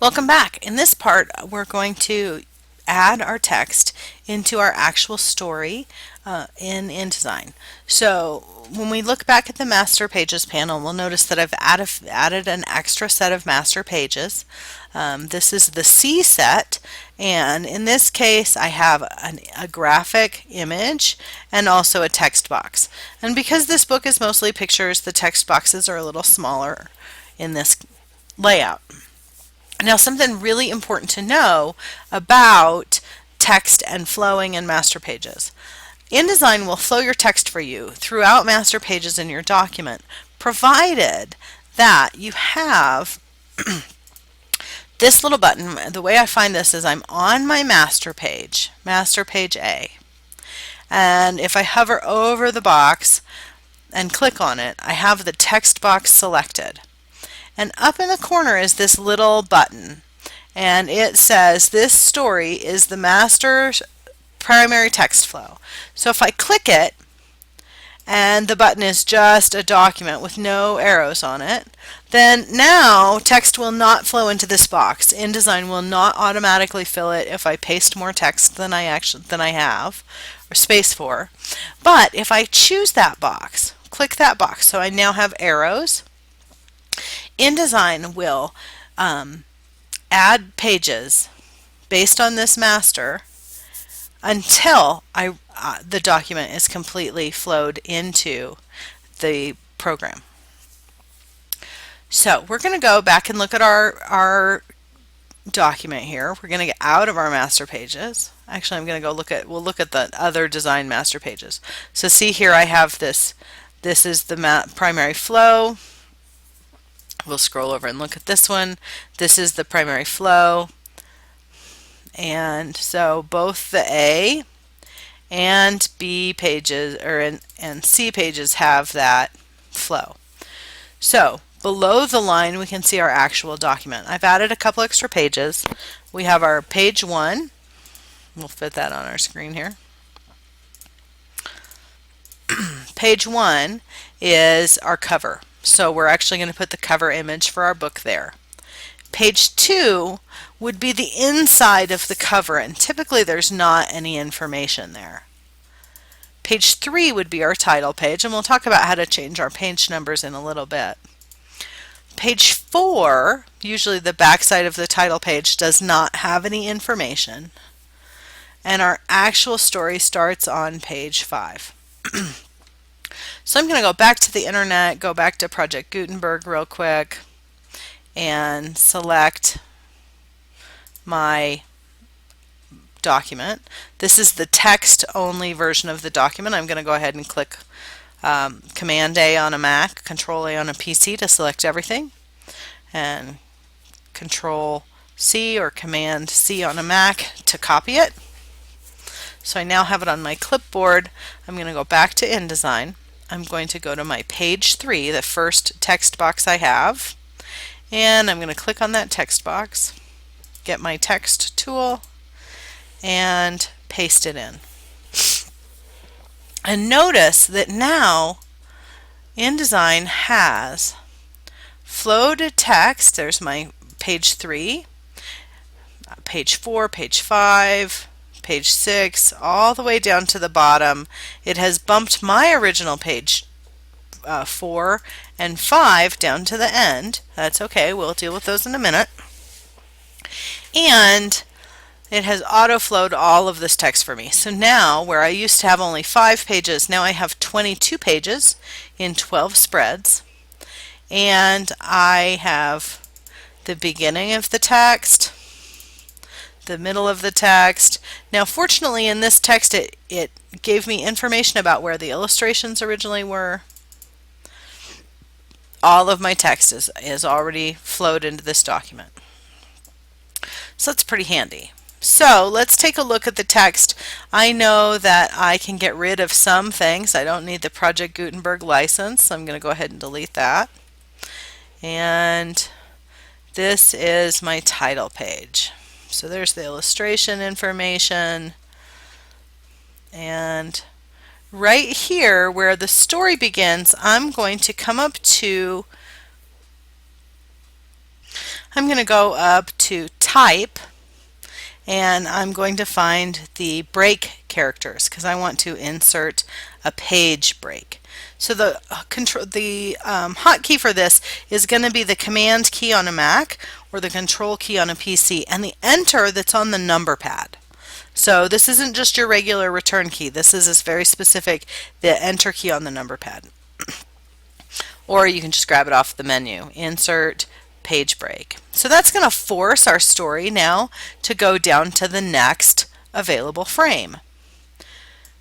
Welcome back. In this part, we're going to add our text into our actual story in InDesign. So when we look back at the Master Pages panel, we'll notice that I've added an extra set of master pages. This is the C set, and in this case I have a graphic image and also a text box. And because this book is mostly pictures, the text boxes are a little smaller in this layout. Now, something really important to know about text and flowing in master pages. InDesign will flow your text for you throughout master pages in your document, provided that you have this little button. The way I find this is I'm on my master page A, and if I hover over the box and click on it, I have the text box selected. And up in the corner is this little button, and it says this story is the master's primary text flow. So if I click it, and the button is just a document with no arrows on it, then now text will not flow into this box. InDesign will not automatically fill it if I paste more text than I have or space for. But if I choose that box, click that box, so I now have arrows, InDesign will add pages based on this master until the document is completely flowed into the program. So we're going to go back and look at our document here. We're going to get out of our master pages. Actually, I'm going to we'll look at the other design master pages. So see here I have this is the primary flow. We'll scroll over and look at this one. This is the primary flow. And so both the A and B pages and C pages have that flow. So below the line we can see our actual document. I've added a couple extra pages. We have our page 1. We'll fit that on our screen here. Page 1 is our cover. So we're actually going to put the cover image for our book there. Page 2 would be the inside of the cover, and typically there's not any information there. Page 3 would be our title page, and we'll talk about how to change our page numbers in a little bit. Page 4, usually the back side of the title page, does not have any information, and our actual story starts on page 5. So I'm going to go back to the internet, go back to Project Gutenberg real quick, and select my document. This is the text-only version of the document. I'm going to go ahead and click Command A on a Mac, Control A on a PC to select everything, and Control C or Command C on a Mac to copy it. So I now have it on my clipboard. I'm going to go back to InDesign. I'm going to go to my page 3, the first text box I have, and I'm going to click on that text box, get my text tool, and paste it in. And notice that now InDesign has flowed text. There's my page 3, page 4, page 5, page 6, all the way down to the bottom. It has bumped my original page 4 and 5 down to the end. That's okay, we'll deal with those in a minute. And it has auto-flowed all of this text for me. So now, where I used to have only 5 pages, now I have 22 pages in 12 spreads. And I have the beginning of the text, the middle of the text. Now fortunately in this text it gave me information about where the illustrations originally were. All of my text is already flowed into this document. So that's pretty handy. So let's take a look at the text. I know that I can get rid of some things. I don't need the Project Gutenberg license, so I'm going to go ahead and delete that. And this is my title page. So there's the illustration information, and right here where the story begins, I'm going to come up to I'm going to go up to Type, and I'm going to find the break characters because I want to insert a page break. So the hotkey for this is going to be the Command key on a Mac or the Control key on a PC, and the Enter that's on the number pad. So this isn't just your regular return key. This is very specific, the Enter key on the number pad. Or you can just grab it off the menu. Insert page break. So that's going to force our story now to go down to the next available frame.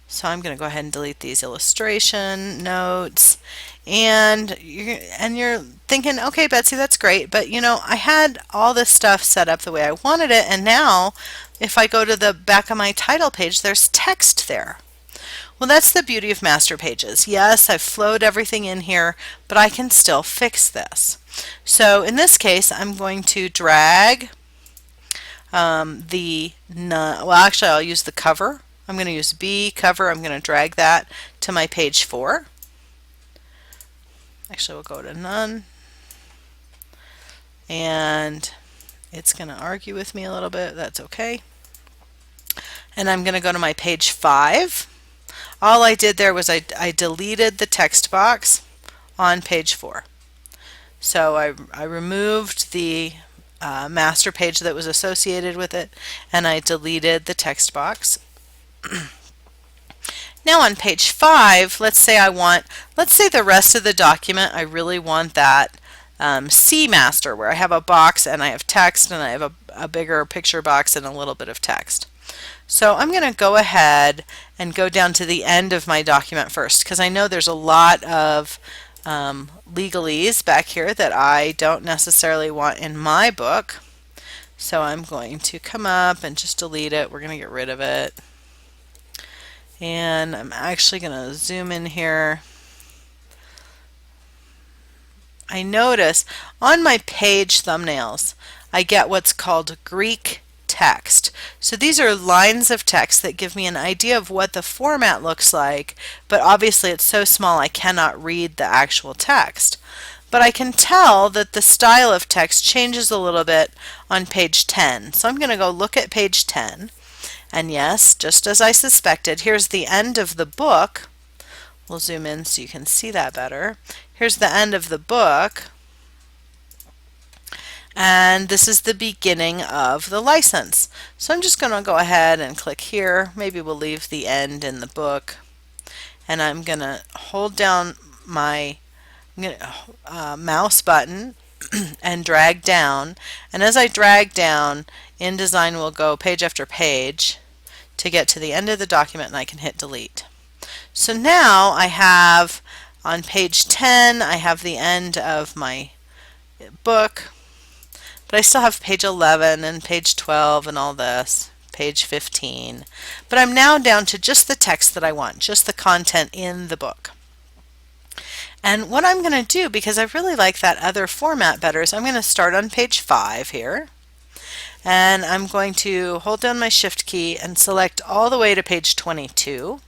So I'm going to go ahead and delete these illustration notes. And you're thinking, okay, Betsy, that's great, but I had all this stuff set up the way I wanted it, and now if I go to the back of my title page, there's text there. Well, that's the beauty of master pages. Yes, I've flowed everything in here, but I can still fix this. So in this case, I'm going to drag well, actually, I'll use the cover. I'm going to use B cover. I'm going to drag that to my page 4. Actually, we'll go to none. And it's going to argue with me a little bit. That's okay. And I'm going to go to my page 5. All I did there was I deleted the text box on page 4. So I removed the master page that was associated with it, and I deleted the text box. Now on page 5, let's say the rest of the document, I really want that C master where I have a box and I have text and I have a bigger picture box and a little bit of text. So I'm going to go ahead and go down to the end of my document first because I know there's a lot of legalese back here that I don't necessarily want in my book. So I'm going to come up and just delete it. We're going to get rid of it. And I'm actually going to zoom in here. I notice on my page thumbnails, I get what's called Greek text. So these are lines of text that give me an idea of what the format looks like, but obviously it's so small I cannot read the actual text. But I can tell that the style of text changes a little bit on page 10. So I'm going to go look at page 10. And yes, just as I suspected, here's the end of the book. We'll zoom in so you can see that better. Here's the end of the book. And this is the beginning of the license. So I'm just going to go ahead and click here. Maybe we'll leave the end in the book. And I'm going to hold down my mouse button and drag down. And as I drag down, InDesign will go page after page to get to the end of the document, and I can hit delete. So now I have on page 10, I have the end of my book, but I still have page 11 and page 12 and all this, page 15. But I'm now down to just the text that I want, just the content in the book. And what I'm going to do, because I really like that other format better, is I'm going to start on page 5 here. And I'm going to hold down my Shift key and select all the way to page 22.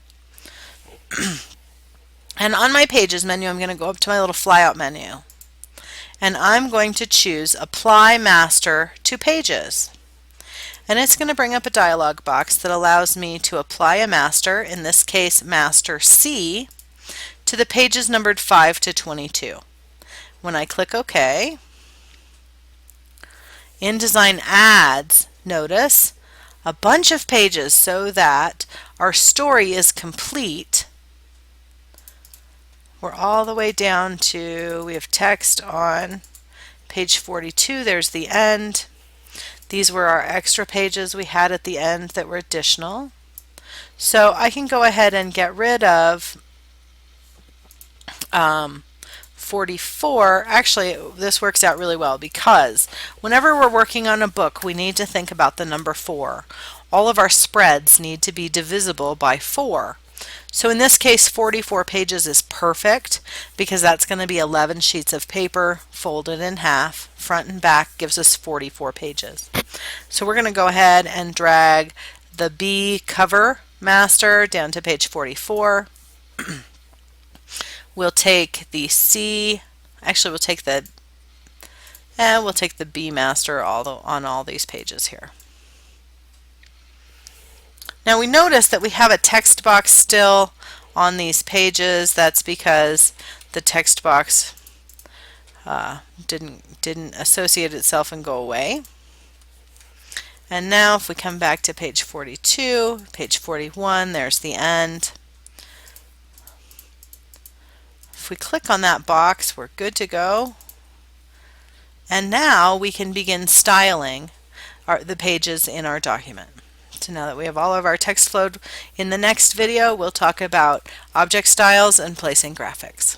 And on my Pages menu, I'm going to go up to my little flyout menu. And I'm going to choose Apply Master to Pages. And it's going to bring up a dialog box that allows me to apply a master, in this case Master C, to the pages numbered 5 to 22. When I click OK, InDesign adds, notice, a bunch of pages so that our story is complete. We're all the way down to, we have text on page 42, there's the end. These were our extra pages we had at the end that were additional. So I can go ahead and get rid of 44. Actually, this works out really well because whenever we're working on a book, we need to think about the number 4. All of our spreads need to be divisible by 4. So in this case, 44 pages is perfect because that's going to be 11 sheets of paper folded in half. Front and back gives us 44 pages. So we're going to go ahead and drag the B cover master down to page 44. We'll take the C, actually we'll take the And we'll take the B master on all these pages here. Now we notice that we have a text box still on these pages. That's because the text box didn't associate itself and go away. And now if we come back to page 42, page 41, there's the end. If we click on that box, we're good to go. And now we can begin styling the pages in our document. So now that we have all of our text flowed, in the next video we'll talk about object styles and placing graphics.